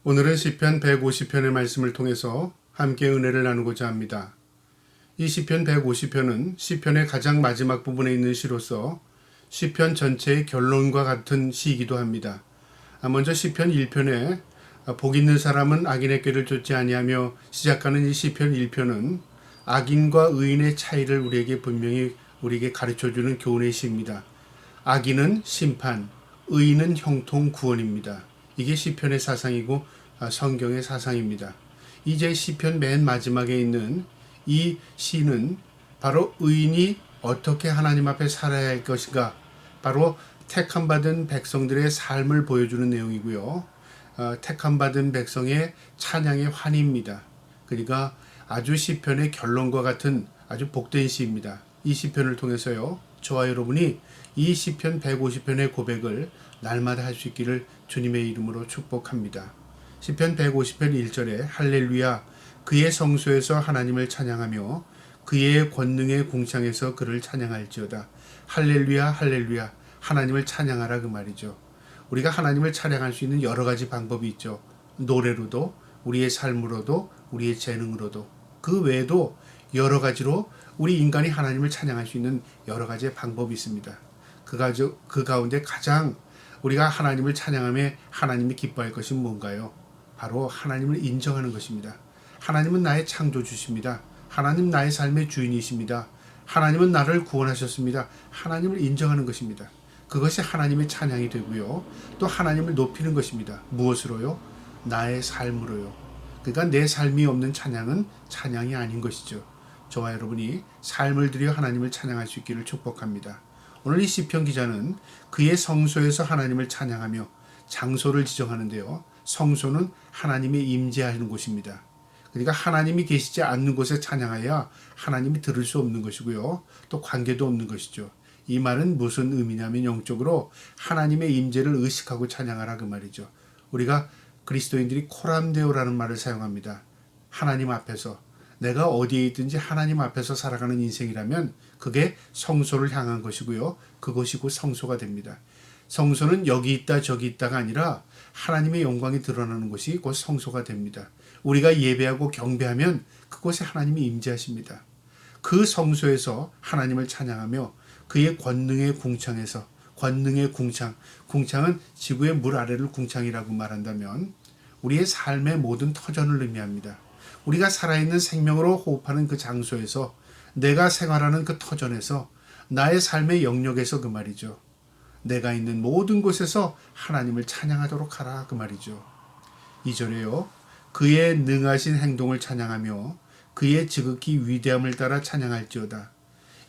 오늘은 시편 150편의 말씀을 통해서 함께 은혜를 나누고자 합니다. 이 시편 150편은 시편의 가장 마지막 부분에 있는 시로서 시편 전체의 결론과 같은 시이기도 합니다. 먼저 시편 1편에 복 있는 사람은 악인의 꾀를 쫓지 아니하며 시작하는 이 시편 1편은 악인과 의인의 차이를 우리에게 가르쳐주는 교훈의 시입니다. 악인은 심판, 의인은 형통 구원입니다. 이게 시편의 사상이고 성경의 사상입니다. 이제 시편 맨 마지막에 있는 이 시는 바로 의인이 어떻게 하나님 앞에 살아야 할 것인가, 바로 택함받은 백성들의 삶을 보여주는 내용이고요. 택함받은 백성의 찬양의 환희입니다. 그러니까 아주 시편의 결론과 같은 아주 복된 시입니다. 이 시편을 통해서요, 저와 여러분이 이 시편 150편의 고백을 날마다 할 수 있기를 주님의 이름으로 축복합니다. 시편 150편 1절에 할렐루야, 그의 성소에서 하나님을 찬양하며 그의 권능의 궁창에서 그를 찬양할지어다. 할렐루야, 할렐루야, 하나님을 찬양하라, 그 말이죠. 우리가 하나님을 찬양할 수 있는 여러 가지 방법이 있죠. 노래로도, 우리의 삶으로도, 우리의 재능으로도, 그 외에도 여러 가지로 우리 인간이 하나님을 찬양할 수 있는 여러 가지의 방법이 있습니다. 그 가운데 가장 우리가 하나님을 찬양하며 하나님이 기뻐할 것이 뭔가요? 바로 하나님을 인정하는 것입니다. 하나님은 나의 창조주십니다. 하나님 나의 삶의 주인이십니다. 하나님은 나를 구원하셨습니다. 하나님을 인정하는 것입니다. 그것이 하나님의 찬양이 되고요. 또 하나님을 높이는 것입니다. 무엇으로요? 나의 삶으로요. 그러니까 내 삶이 없는 찬양은 찬양이 아닌 것이죠. 저와 여러분이 삶을 들여 하나님을 찬양할 수 있기를 축복합니다. 오늘 이 시편 기자는 그의 성소에서 하나님을 찬양하며 장소를 지정하는데요. 성소는 하나님이 임재하는 곳입니다. 그러니까 하나님이 계시지 않는 곳에 찬양해야 하나님이 들을 수 없는 것이고요. 또 관계도 없는 것이죠. 이 말은 무슨 의미냐면 영적으로 하나님의 임재를 의식하고 찬양하라, 그 말이죠. 우리가 그리스도인들이 코람데오라는 말을 사용합니다. 하나님 앞에서, 내가 어디에 있든지 하나님 앞에서 살아가는 인생이라면 그게 성소를 향한 것이고요. 그것이 곧 성소가 됩니다. 성소는 여기 있다 저기 있다가 아니라 하나님의 영광이 드러나는 곳이 곧 성소가 됩니다. 우리가 예배하고 경배하면 그곳에 하나님이 임재하십니다. 그 성소에서 하나님을 찬양하며 그의 권능의 궁창에서, 권능의 궁창, 궁창은 지구의 물 아래를 궁창이라고 말한다면 우리의 삶의 모든 터전을 의미합니다. 우리가 살아있는 생명으로 호흡하는 그 장소에서, 내가 생활하는 그 터전에서, 나의 삶의 영역에서, 그 말이죠. 내가 있는 모든 곳에서 하나님을 찬양하도록 하라, 그 말이죠. 2절에요. 그의 능하신 행동을 찬양하며 그의 지극히 위대함을 따라 찬양할지어다.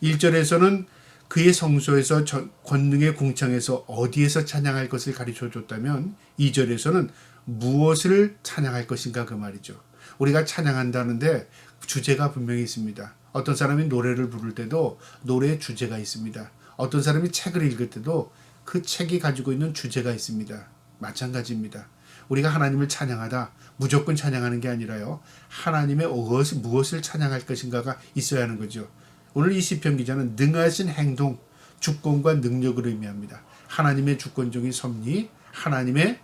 1절에서는 그의 성소에서 권능의 궁창에서 어디에서 찬양할 것을 가르쳐줬다면 2절에서는 무엇을 찬양할 것인가, 그 말이죠. 우리가 찬양한다는데 주제가 분명히 있습니다. 어떤 사람이 노래를 부를 때도 노래의 주제가 있습니다. 어떤 사람이 책을 읽을 때도 그 책이 가지고 있는 주제가 있습니다. 마찬가지입니다. 우리가 하나님을 찬양하다 무조건 찬양하는 게 아니라요, 하나님의 무엇을 찬양할 것인가가 있어야 하는 거죠. 오늘 이 시편 기자는 능하신 행동, 주권과 능력을 의미합니다. 하나님의 주권적인 섭리, 하나님의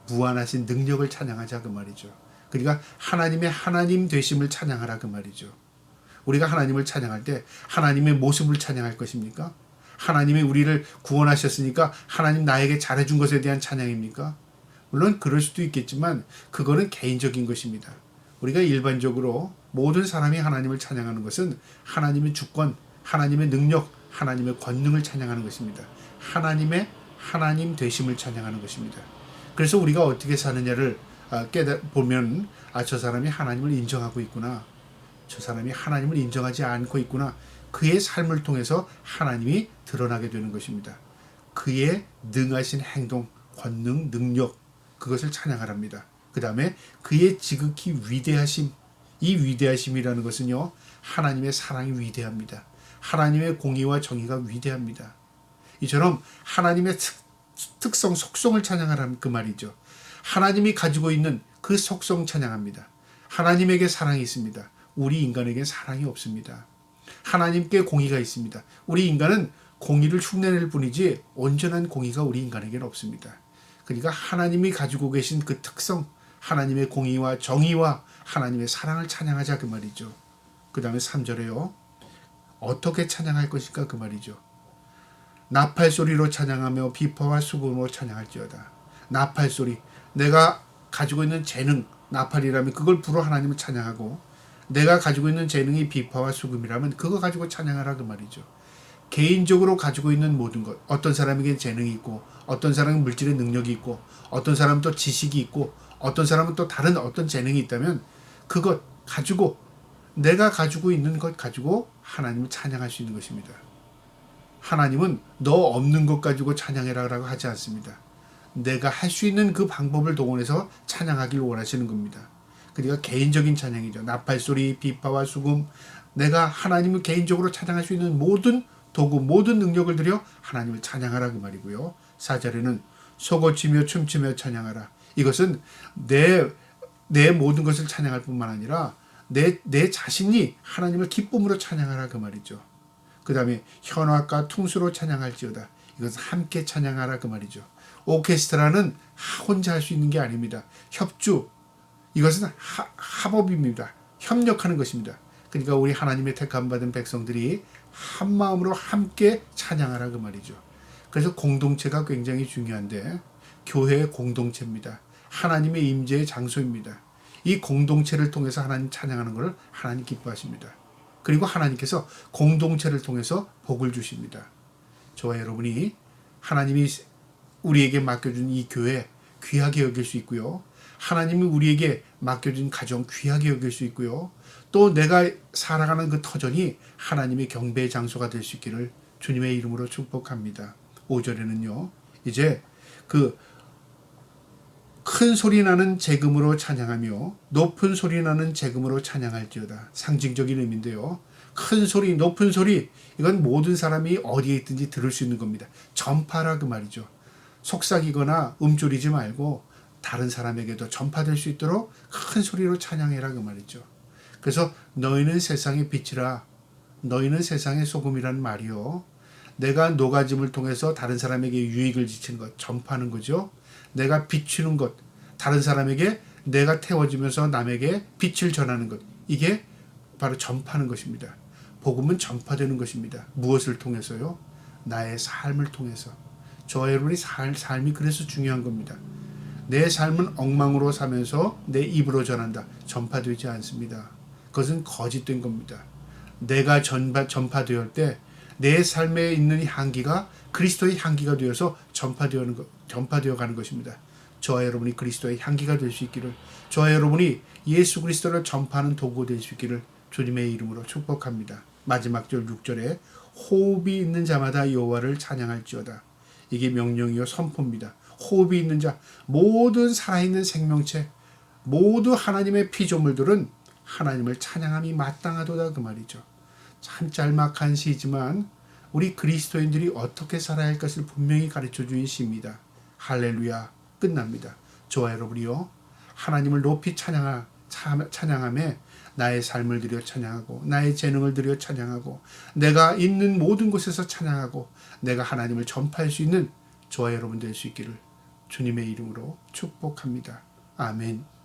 무한하신 능력을 찬양하자, 그 말이죠. 그러니까 하나님의 하나님 되심을 찬양하라, 그 말이죠. 우리가 하나님을 찬양할 때 하나님의 모습을 찬양할 것입니까? 하나님이 우리를 구원하셨으니까 하나님 나에게 잘해준 것에 대한 찬양입니까? 물론 그럴 수도 있겠지만 그거는 개인적인 것입니다. 우리가 일반적으로 모든 사람이 하나님을 찬양하는 것은 하나님의 주권, 하나님의 능력, 하나님의 권능을 찬양하는 것입니다. 하나님의 하나님 되심을 찬양하는 것입니다. 그래서 우리가 어떻게 사느냐를 보면, 저 사람이 하나님을 인정하고 있구나, 저 사람이 하나님을 인정하지 않고 있구나, 그의 삶을 통해서 하나님이 드러나게 되는 것입니다. 그의 능하신 행동, 권능, 능력, 그것을 찬양하랍니다. 그 다음에 그의 지극히 위대하심, 이 위대하심이라는 것은요, 하나님의 사랑이 위대합니다. 하나님의 공의와 정의가 위대합니다. 이처럼 하나님의 특성, 속성을 찬양하라는 그 말이죠. 하나님이 가지고 있는 그 속성 찬양합니다. 하나님에게 사랑이 있습니다. 우리 인간에게 사랑이 없습니다. 하나님께 공의가 있습니다. 우리 인간은 공의를 흉내낼 뿐이지 온전한 공의가 우리 인간에게는 없습니다. 그러니까 하나님이 가지고 계신 그 특성, 하나님의 공의와 정의와 하나님의 사랑을 찬양하자 그 말이죠. 그 다음에 3절에요. 어떻게 찬양할 것일까 그 말이죠. 나팔 소리로 찬양하며 비파와 수금으로 찬양할지어다. 나팔 소리, 내가 가지고 있는 재능, 나팔이라면 그걸 불어 하나님을 찬양하고, 내가 가지고 있는 재능이 비파와 수금이라면 그거 가지고 찬양하라 그 말이죠. 개인적으로 가지고 있는 모든 것, 어떤 사람에게 재능이 있고, 어떤 사람은 물질의 능력이 있고, 어떤 사람은 또 지식이 있고, 어떤 사람은 또 다른 어떤 재능이 있다면 그것 가지고, 내가 가지고 있는 것 가지고 하나님을 찬양할 수 있는 것입니다. 하나님은 너 없는 것 가지고 찬양해라라고 하지 않습니다. 내가 할 수 있는 그 방법을 동원해서 찬양하길 원하시는 겁니다. 그러니까 개인적인 찬양이죠. 나팔소리, 비파와 수금, 내가 하나님을 개인적으로 찬양할 수 있는 모든 도구, 모든 능력을 들여 하나님을 찬양하라 그 말이고요. 4절에는 소고치며 춤추며 찬양하라. 이것은 내 모든 것을 찬양할 뿐만 아니라 내 자신이 하나님을 기쁨으로 찬양하라 그 말이죠. 그 다음에 현악과 퉁수로 찬양할지어다. 이것은 함께 찬양하라 그 말이죠. 오케스트라는 혼자 할 수 있는 게 아닙니다. 협주, 이것은 합업입니다. 협력하는 것입니다. 그러니까 우리 하나님의 택함받은 백성들이 한 마음으로 함께 찬양하라 그 말이죠. 그래서 공동체가 굉장히 중요한데, 교회의 공동체입니다. 하나님의 임재의 장소입니다. 이 공동체를 통해서 하나님 찬양하는 것을 하나님 기뻐하십니다. 그리고 하나님께서 공동체를 통해서 복을 주십니다. 저와 여러분이 하나님이 우리에게 맡겨준 이 교회 귀하게 여길 수 있고요. 하나님이 우리에게 맡겨준 가정 귀하게 여길 수 있고요. 또 내가 살아가는 그 터전이 하나님의 경배의 장소가 될 수 있기를 주님의 이름으로 축복합니다. 5절에는요. 이제 그 큰 소리 나는 재금으로 찬양하며 높은 소리 나는 재금으로 찬양할지어다. 상징적인 의미인데요. 큰 소리, 높은 소리, 이건 모든 사람이 어디에 있든지 들을 수 있는 겁니다. 전파라 그 말이죠. 속삭이거나 음조리지 말고 다른 사람에게도 전파될 수 있도록 큰 소리로 찬양해라 그 말이죠. 그래서 너희는 세상의 빛이라, 너희는 세상의 소금이라는 말이요. 내가 녹아짐을 통해서 다른 사람에게 유익을 지치는 것, 전파하는 거죠. 내가 비추는 것, 다른 사람에게 내가 태워지면서 남에게 빛을 전하는 것, 이게 바로 전파하는 것입니다. 복음은 전파되는 것입니다. 무엇을 통해서요? 나의 삶을 통해서. 저와 여러분이 삶이 그래서 중요한 겁니다. 내 삶은 엉망으로 사면서 내 입으로 전한다. 전파되지 않습니다. 그것은 거짓된 겁니다. 내가 전파되었을 때 내 삶에 있는 향기가 그리스도의 향기가 되어서 전파되어 가는 것입니다. 저와 여러분이 그리스도의 향기가 될 수 있기를, 저와 여러분이 예수 그리스도를 전파하는 도구가 될 수 있기를 주님의 이름으로 축복합니다. 마지막 절 6절에 호흡이 있는 자마다 여호와를 찬양할지어다. 이게 명령이요 선포입니다. 호흡이 있는 자, 모든 살아있는 생명체, 모두 하나님의 피조물들은 하나님을 찬양함이 마땅하도다 그 말이죠. 참 짤막한 시지만 우리 그리스도인들이 어떻게 살아야 할 것을 분명히 가르쳐 주신 시입니다. 할렐루야. 끝납니다. 저와 여러분이요, 하나님을 높이 찬양함에 나의 삶을 드려 찬양하고, 나의 재능을 드려 찬양하고, 내가 있는 모든 곳에서 찬양하고, 내가 하나님을 전파할 수 있는 저와 여러분 될 수 있기를 주님의 이름으로 축복합니다. 아멘.